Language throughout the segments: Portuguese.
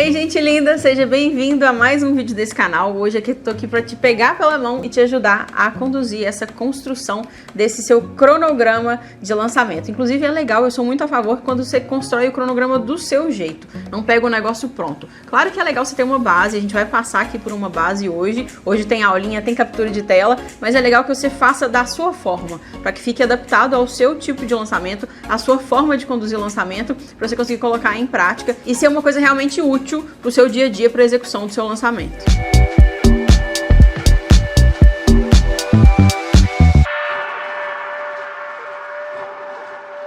Ei, gente linda, seja bem-vindo a mais um vídeo desse canal. Hoje eu tô aqui para te pegar pela mão e te ajudar a conduzir essa construção desse seu cronograma de lançamento. Inclusive é legal, eu sou muito a favor quando você constrói o cronograma do seu jeito, não pega o negócio pronto. Claro que é legal você ter uma base, a gente vai passar aqui por uma base hoje. Hoje tem aulinha, tem captura de tela, mas é legal que você faça da sua forma, para que fique adaptado ao seu tipo de lançamento, à sua forma de conduzir o lançamento, para você conseguir colocar em prática e ser uma coisa realmente útil para o seu dia a dia, para a execução do seu lançamento.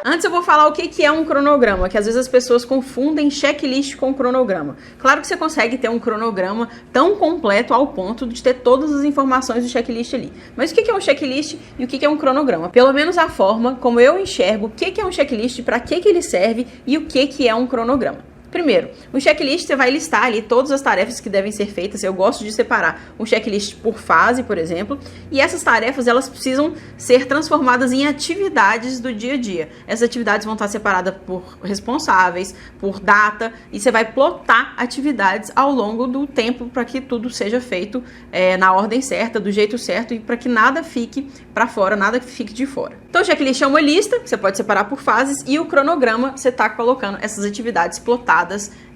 Antes eu vou falar o que é um cronograma, que às vezes as pessoas confundem checklist com cronograma. Claro que você consegue ter um cronograma tão completo ao ponto de ter todas as informações do checklist ali. Mas o que é um checklist e o que é um cronograma? Pelo menos a forma como eu enxergo o que é um checklist, para que ele serve e o que é um cronograma. Primeiro, o checklist você vai listar ali todas as tarefas que devem ser feitas. Eu gosto de separar um checklist por fase, por exemplo, e essas tarefas elas precisam ser transformadas em atividades do dia a dia. Essas atividades vão estar separadas por responsáveis, por data, e você vai plotar atividades ao longo do tempo para que tudo seja feito na ordem certa, do jeito certo, e para que nada fique para fora, nada fique de fora. Então o checklist é uma lista, que você pode separar por fases, e o cronograma você está colocando essas atividades plotadas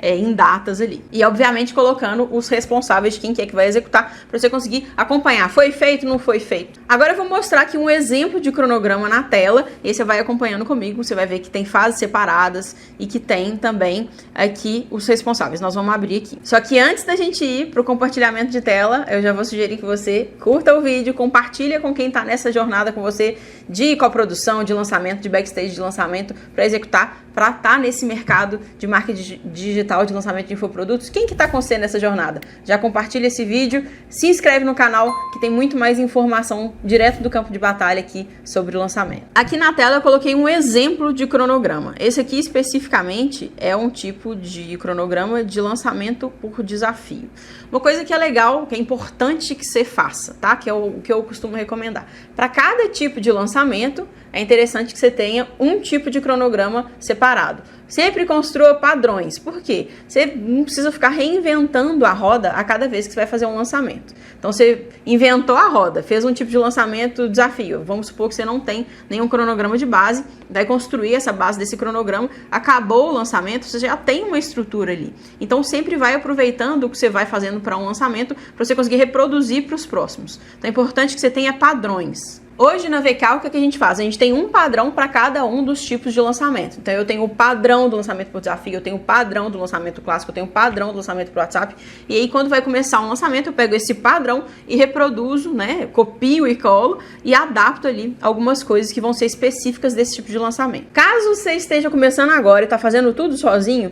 em datas ali. E obviamente colocando os responsáveis de quem é que vai executar, para você conseguir acompanhar. Foi feito, não foi feito? Agora eu vou mostrar aqui um exemplo de cronograma na tela, e aí você vai acompanhando comigo, você vai ver que tem fases separadas e que tem também aqui os responsáveis. Nós vamos abrir aqui. Só que antes da gente ir para o compartilhamento de tela, eu já vou sugerir que você curta o vídeo, compartilha com quem está nessa jornada com você de coprodução, de lançamento, de backstage de lançamento, para executar, para estar nesse mercado de marketing digital, de lançamento de infoprodutos. Quem que está com você nessa jornada? Já compartilha esse vídeo, se inscreve no canal que tem muito mais informação direto do campo de batalha aqui sobre o lançamento. Aqui na tela eu coloquei um exemplo de cronograma. Esse aqui especificamente é um tipo de cronograma de lançamento por desafio. Uma coisa que é legal, que é importante que você faça, tá? Que é o que eu costumo recomendar. Para cada tipo de lançamento, é interessante que você tenha um tipo de cronograma separado. Sempre construa padrões. Por quê? Você não precisa ficar reinventando a roda a cada vez que você vai fazer um lançamento. Então, você inventou a roda, fez um tipo de lançamento desafio. Vamos supor que você não tem nenhum cronograma de base, vai construir essa base desse cronograma, acabou o lançamento, você já tem uma estrutura ali. Então, sempre vai aproveitando o que você vai fazendo para um lançamento, para você conseguir reproduzir para os próximos. Então, é importante que você tenha padrões. Hoje na VK, o que a gente faz? A gente tem um padrão para cada um dos tipos de lançamento. Então eu tenho o padrão do lançamento por desafio, eu tenho o padrão do lançamento clássico, eu tenho o padrão do lançamento por WhatsApp. E aí quando vai começar um lançamento, eu pego esse padrão e reproduzo, né? Copio e colo e adapto ali algumas coisas que vão ser específicas desse tipo de lançamento. Caso você esteja começando agora e está fazendo tudo sozinho,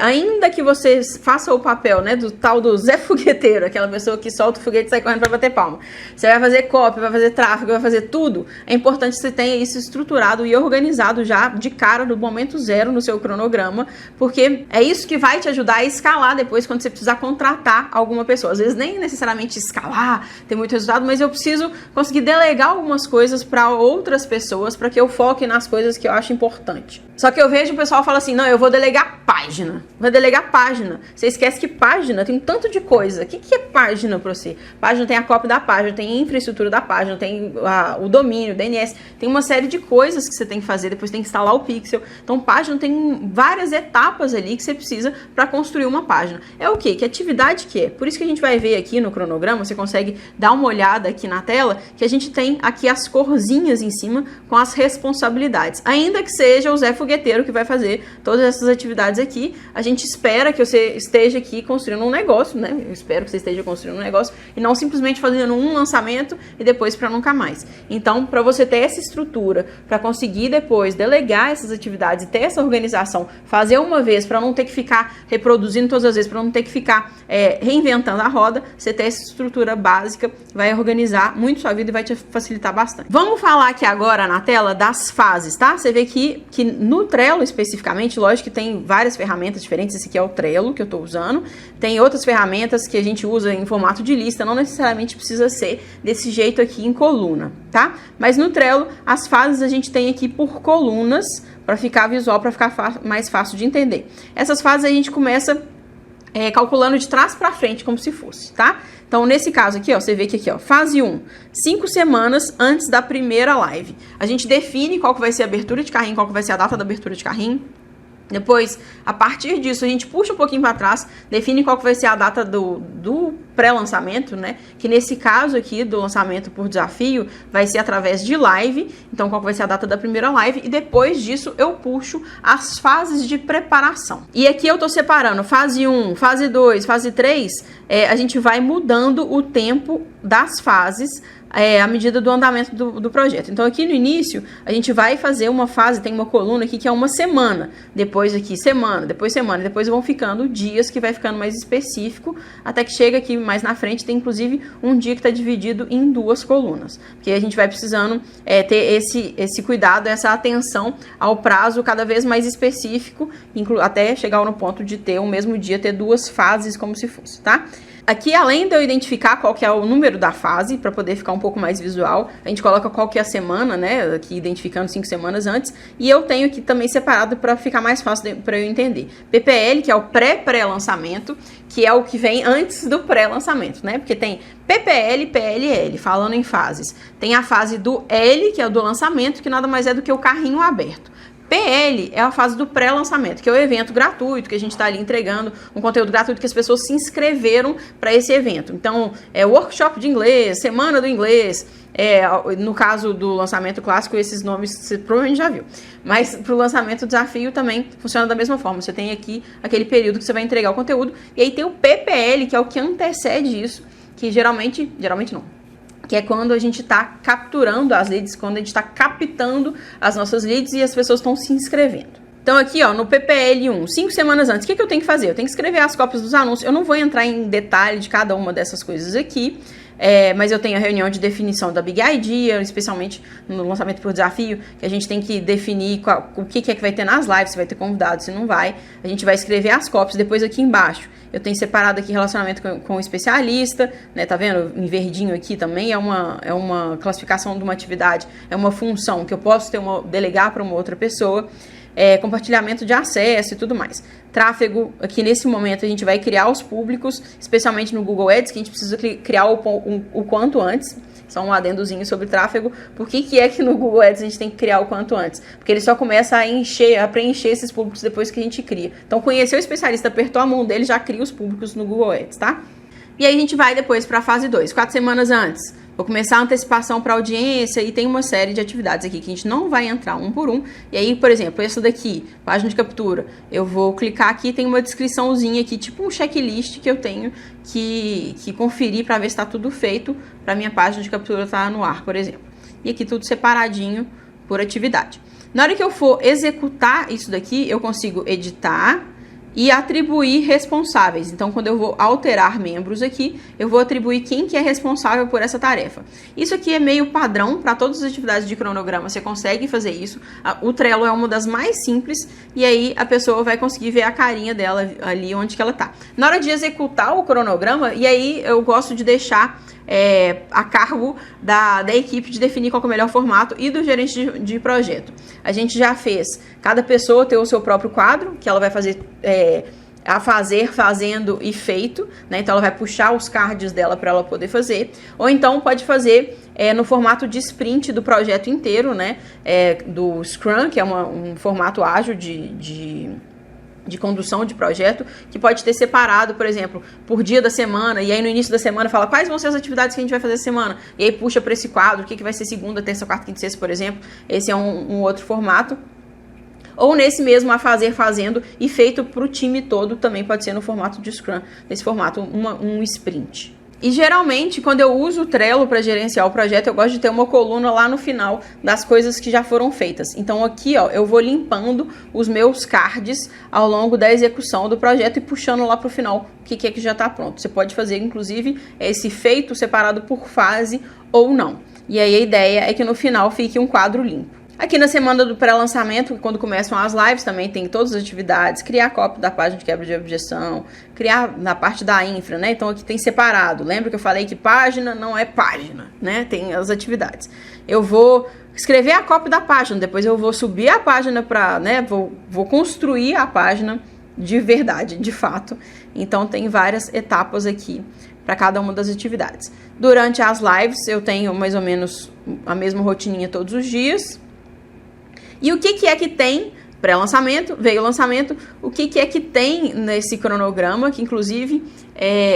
ainda que você faça o papel, né, do tal do Zé Fogueteiro, aquela pessoa que solta o foguete e sai correndo para bater palma. Você vai fazer copy, vai fazer tráfego, vai fazer tudo, é importante que você tenha isso estruturado e organizado já de cara no momento zero no seu cronograma, porque é isso que vai te ajudar a escalar depois quando você precisar contratar alguma pessoa. Às vezes nem necessariamente escalar, ter muito resultado, mas eu preciso conseguir delegar algumas coisas para outras pessoas para que eu foque nas coisas que eu acho importante. Só que eu vejo o pessoal fala assim, não, eu vou delegar página. Vai delegar página. Você esquece que página tem um tanto de coisa. O que é página para você? Página tem a cópia da página, tem a infraestrutura da página, tem o domínio, o DNS, tem uma série de coisas que você tem que fazer, depois tem que instalar o pixel. Então, página tem várias etapas ali que você precisa para construir uma página. É o quê? Que atividade que é? Por isso que a gente vai ver aqui no cronograma, você consegue dar uma olhada aqui na tela, que a gente tem aqui as corzinhas em cima com as responsabilidades. Ainda que seja o Zé Fogueteiro que vai fazer todas essas atividades aqui, a gente espera que você esteja aqui construindo um negócio, né? Eu espero que você esteja construindo um negócio e não simplesmente fazendo um lançamento e depois para nunca mais. Então, para você ter essa estrutura, para conseguir depois delegar essas atividades e ter essa organização, fazer uma vez para não ter que ficar reproduzindo todas as vezes, para não ter que ficar reinventando a roda, você ter essa estrutura básica, vai organizar muito sua vida e vai te facilitar bastante. Vamos falar aqui agora na tela das fases, tá? Você vê que no Trello especificamente, lógico que tem várias ferramentas diferentes, esse aqui é o Trello que eu estou usando, tem outras ferramentas que a gente usa em formato de lista, não necessariamente precisa ser desse jeito aqui em coluna, tá? Mas no Trello, as fases a gente tem aqui por colunas, para ficar visual, para ficar mais fácil de entender. Essas fases a gente começa calculando de trás para frente, como se fosse, tá? Então, nesse caso aqui, ó, você vê que aqui, ó, fase 1, 5 semanas antes da primeira live. A gente define qual que vai ser a abertura de carrinho, qual que vai ser a data da abertura de carrinho. Depois, a partir disso, a gente puxa um pouquinho para trás, define qual que vai ser a data do pré-lançamento, né? Que nesse caso aqui, do lançamento por desafio, vai ser através de live. Então, qual que vai ser a data da primeira live? E depois disso, eu puxo as fases de preparação. E aqui eu tô separando fase 1, fase 2, fase 3. A gente vai mudando o tempo das fases à medida do andamento do projeto. Então, aqui no início, a gente vai fazer uma fase, tem uma coluna aqui que é uma semana, depois aqui semana, depois semana, e depois vão ficando dias que vai ficando mais específico, até que chega aqui mais na frente, tem inclusive um dia que está dividido em 2 colunas, porque a gente vai precisando ter esse cuidado, essa atenção ao prazo cada vez mais específico, até chegar no ponto de ter o mesmo dia, ter 2 fases como se fosse, tá? Aqui, além de eu identificar qual que é o número da fase, para poder ficar um pouco mais visual, a gente coloca qual que é a semana, né, aqui identificando 5 semanas antes, e eu tenho aqui também separado para ficar mais fácil para eu entender. PPL, que é o pré-lançamento, que é o que vem antes do pré-lançamento, né, porque tem PPL e PLL, falando em fases. Tem a fase do L, que é o do lançamento, que nada mais é do que o carrinho aberto. PL é a fase do pré-lançamento, que é o evento gratuito, que a gente está ali entregando um conteúdo gratuito que as pessoas se inscreveram para esse evento. Então, workshop de inglês, semana do inglês, no caso do lançamento clássico, esses nomes você provavelmente já viu. Mas para o lançamento do desafio também funciona da mesma forma. Você tem aqui aquele período que você vai entregar o conteúdo, e aí tem o PPL, que é o que antecede isso, que geralmente não, que é quando a gente está capturando as leads, quando a gente está captando as nossas leads e as pessoas estão se inscrevendo. Então aqui, ó, no PPL1, 5 semanas antes, o que eu tenho que fazer? Eu tenho que escrever as cópias dos anúncios. Eu não vou entrar em detalhe de cada uma dessas coisas aqui, mas eu tenho a reunião de definição da Big Idea, especialmente no lançamento por desafio, que a gente tem que definir o que é que vai ter nas lives, se vai ter convidado, se não vai. A gente vai escrever as cópias, depois aqui embaixo eu tenho separado aqui relacionamento com o especialista, né? Tá vendo? Em verdinho aqui também é uma classificação de uma atividade, é uma função que eu posso delegar para uma outra pessoa. Compartilhamento de acesso e tudo mais. Tráfego, aqui nesse momento a gente vai criar os públicos, especialmente no Google Ads, que a gente precisa criar o quanto antes. Só um adendozinho sobre tráfego. Por que é que no Google Ads a gente tem que criar o quanto antes? Porque ele só começa a preencher esses públicos depois que a gente cria. Então, conheceu o especialista, apertou a mão dele, já cria os públicos no Google Ads, tá? E aí a gente vai depois para a fase 2, 4 semanas antes. Vou começar a antecipação para audiência e tem uma série de atividades aqui que a gente não vai entrar um por um. E aí, por exemplo, essa daqui, página de captura, eu vou clicar aqui, tem uma descriçãozinha aqui, tipo um checklist que eu tenho que conferir para ver se está tudo feito para minha página de captura estar no ar, por exemplo. E aqui tudo separadinho por atividade. Na hora que eu for executar isso daqui, eu consigo editar e atribuir responsáveis. Então, quando eu vou alterar membros aqui, eu vou atribuir quem que é responsável por essa tarefa. Isso aqui é meio padrão para todas as atividades de cronograma, você consegue fazer isso. O Trello é uma das mais simples, e aí a pessoa vai conseguir ver a carinha dela ali onde que ela tá. Na hora de executar o cronograma, e aí eu gosto de deixar a cargo da equipe de definir qual é o melhor formato e do gerente de projeto. A gente já fez cada pessoa ter o seu próprio quadro, que ela vai fazer fazendo e feito, né? Então ela vai puxar os cards dela para ela poder fazer, ou então pode fazer no formato de sprint do projeto inteiro, né? Do Scrum, que é um formato ágil de condução de projeto, que pode ter separado, por exemplo, por dia da semana, e aí no início da semana fala quais vão ser as atividades que a gente vai fazer essa semana, e aí puxa para esse quadro, o que vai ser segunda, terça, quarta, quinta, sexta, por exemplo. Esse é um outro formato. Ou nesse mesmo fazendo e feito para o time todo, também pode ser no formato de Scrum, nesse formato, um sprint. E geralmente, quando eu uso o Trello para gerenciar o projeto, eu gosto de ter uma coluna lá no final das coisas que já foram feitas. Então aqui, ó, eu vou limpando os meus cards ao longo da execução do projeto e puxando lá para o final o que é que já está pronto. Você pode fazer, inclusive, esse feito separado por fase ou não. E aí a ideia é que no final fique um quadro limpo. Aqui na semana do pré-lançamento, quando começam as lives, também tem todas as atividades, criar cópia da página de quebra de objeção, criar na parte da infra, né? Então aqui tem separado. Lembra que eu falei que página não é página, né? Tem as atividades. Eu vou escrever a cópia da página, depois eu vou subir a página para, né? Vou construir a página de verdade, de fato. Então tem várias etapas aqui para cada uma das atividades. Durante as lives eu tenho mais ou menos a mesma rotininha todos os dias. E o que é que tem pré-lançamento, veio o lançamento, o que é que tem nesse cronograma, que inclusive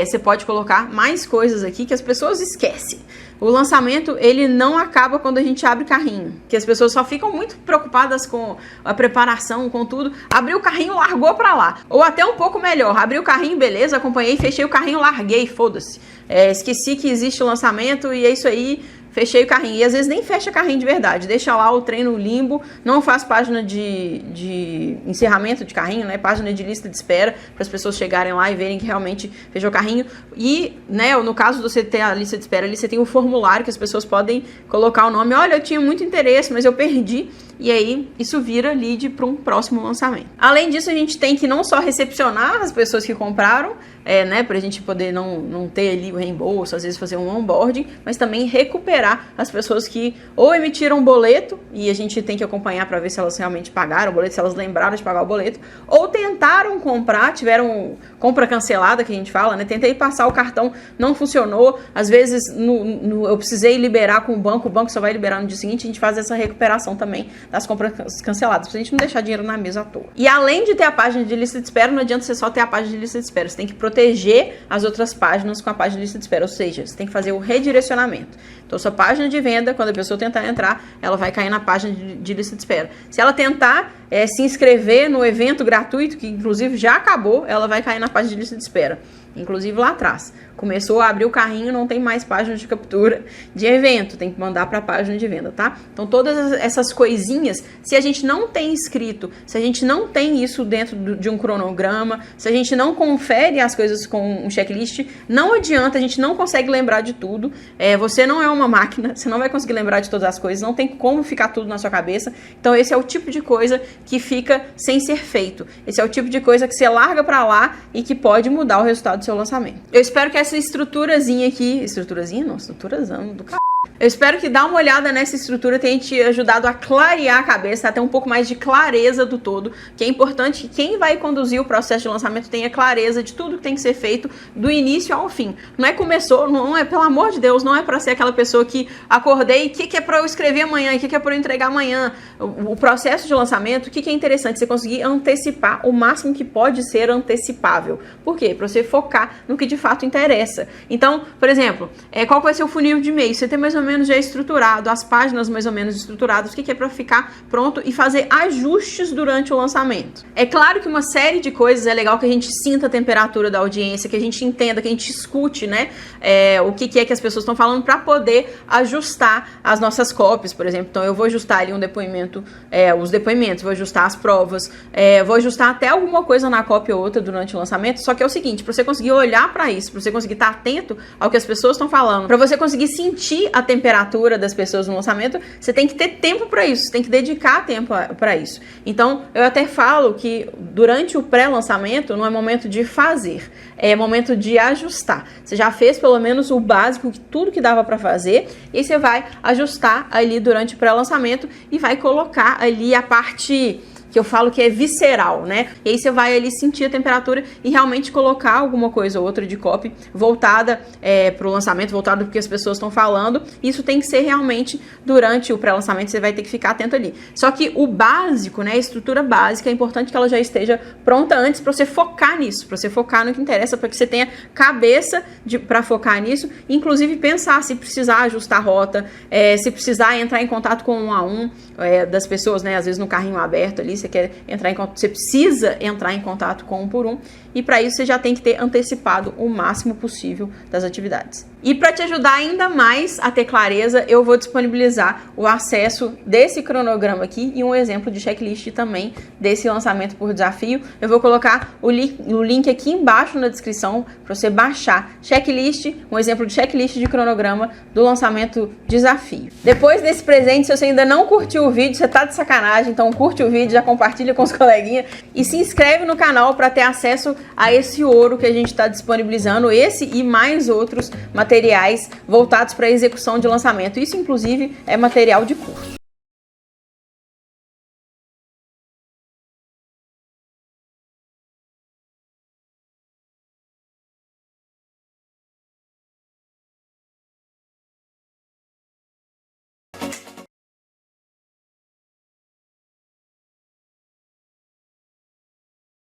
você pode colocar mais coisas aqui que as pessoas esquecem. O lançamento, ele não acaba quando a gente abre carrinho, que as pessoas só ficam muito preocupadas com a preparação, com tudo. Abriu o carrinho, largou pra lá. Ou até um pouco melhor, abriu o carrinho, beleza, acompanhei, fechei o carrinho, larguei, foda-se. Esqueci que existe o lançamento e é isso aí. Fechei o carrinho. E às vezes nem fecha carrinho de verdade. Deixa lá o trem no limbo. Não faz página de encerramento de carrinho, né? Página de lista de espera para as pessoas chegarem lá e verem que realmente fechou o carrinho. E, né, no caso de você ter a lista de espera ali, você tem o formulário que as pessoas podem colocar o nome. Olha, eu tinha muito interesse, mas eu perdi. E aí, isso vira lead para um próximo lançamento. Além disso, a gente tem que não só recepcionar as pessoas que compraram, né, para a gente poder não ter ali o reembolso, às vezes fazer um onboarding, mas também recuperar as pessoas que ou emitiram boleto, e a gente tem que acompanhar para ver se elas realmente pagaram o boleto, se elas lembraram de pagar o boleto, ou tentaram comprar, tiveram compra cancelada, que a gente fala, né, tentei passar o cartão, não funcionou, às vezes eu precisei liberar com o banco só vai liberar no dia seguinte, a gente faz essa recuperação também das compras canceladas, pra gente não deixar dinheiro na mesa à toa. E além de ter a página de lista de espera, não adianta você só ter a página de lista de espera, você tem que proteger as outras páginas com a página de lista de espera, ou seja, você tem que fazer o redirecionamento. Então, sua página de venda, quando a pessoa tentar entrar, ela vai cair na página de lista de espera. Se ela tentar se inscrever no evento gratuito, que inclusive já acabou, ela vai cair na página de lista de espera. Inclusive lá atrás. Começou a abrir o carrinho, não tem mais página de captura de evento, tem que mandar para a página de venda, tá? Então todas essas coisinhas, se a gente não tem escrito, se a gente não tem isso dentro de um cronograma, se a gente não confere as coisas com um checklist, não adianta, a gente não consegue lembrar de tudo. Você não é uma máquina, você não vai conseguir lembrar de todas as coisas, não tem como ficar tudo na sua cabeça. Então esse é o tipo de coisa que fica sem ser feito. Esse é o tipo de coisa que você larga para lá e que pode mudar o resultado do seu lançamento. Eu espero que essa estruturazinha aqui, estruturazão do c... Eu espero que dá uma olhada nessa estrutura tenha te ajudado a clarear a cabeça, a ter um pouco mais de clareza do todo, que é importante que quem vai conduzir o processo de lançamento tenha clareza de tudo que tem que ser feito do início ao fim. Não é começou, não é, pelo amor de Deus, não é para ser aquela pessoa que acordei, o que é para eu escrever amanhã, o que é para eu entregar amanhã. O processo de lançamento, o que é interessante? Você conseguir antecipar o máximo que pode ser antecipável. Por quê? Para você focar no que de fato interessa. Então, por exemplo, qual vai ser o funil de e-mail? Você tem mais ou menos já estruturado, as páginas mais ou menos estruturadas, o que é para ficar pronto e fazer ajustes durante o lançamento. É claro que uma série de coisas é legal que a gente sinta a temperatura da audiência, que a gente entenda, que a gente escute, né, o que é que as pessoas estão falando para poder ajustar as nossas copies, por exemplo. Então eu vou ajustar ali um depoimento, os depoimentos, vou ajustar as provas, vou ajustar até alguma coisa na copy ou outra durante o lançamento, só que é o seguinte, para você conseguir olhar para isso, para você conseguir estar atento ao que as pessoas estão falando, para você conseguir sentir a temperatura das pessoas no lançamento, você tem que ter tempo para isso, você tem que dedicar tempo para isso. Então, eu até falo que durante o pré-lançamento não é momento de fazer, é momento de ajustar. Você já fez pelo menos o básico, tudo que dava para fazer, e você vai ajustar ali durante o pré-lançamento e vai colocar ali a parte que eu falo que é visceral, né? E aí você vai ali sentir a temperatura e realmente colocar alguma coisa ou outra de copy voltada para o lançamento, voltada porque as pessoas estão falando. Isso tem que ser realmente durante o pré-lançamento, você vai ter que ficar atento ali. Só que o básico, né, a estrutura básica, é importante que ela já esteja pronta antes para você focar nisso, para você focar no que interessa, para que você tenha cabeça para focar nisso, inclusive pensar se precisar ajustar a rota, se precisar entrar em contato com um a um das pessoas, né, às vezes no carrinho aberto ali, você quer entrar em contato, você precisa entrar em contato com um por um, e para isso você já tem que ter antecipado o máximo possível das atividades. E para te ajudar ainda mais a ter clareza, eu vou disponibilizar o acesso desse cronograma aqui e um exemplo de checklist também desse lançamento por desafio. Eu vou colocar o link aqui embaixo na descrição para você baixar checklist, um exemplo de checklist de cronograma do lançamento desafio. Depois desse presente, se você ainda não curtiu o vídeo, você tá de sacanagem, então curte o vídeo, já compartilha com os coleguinhas e se inscreve no canal para ter acesso a esse ouro que a gente está disponibilizando, esse e mais outros materiais voltados para execução de lançamento. Isso, inclusive, é material de curso.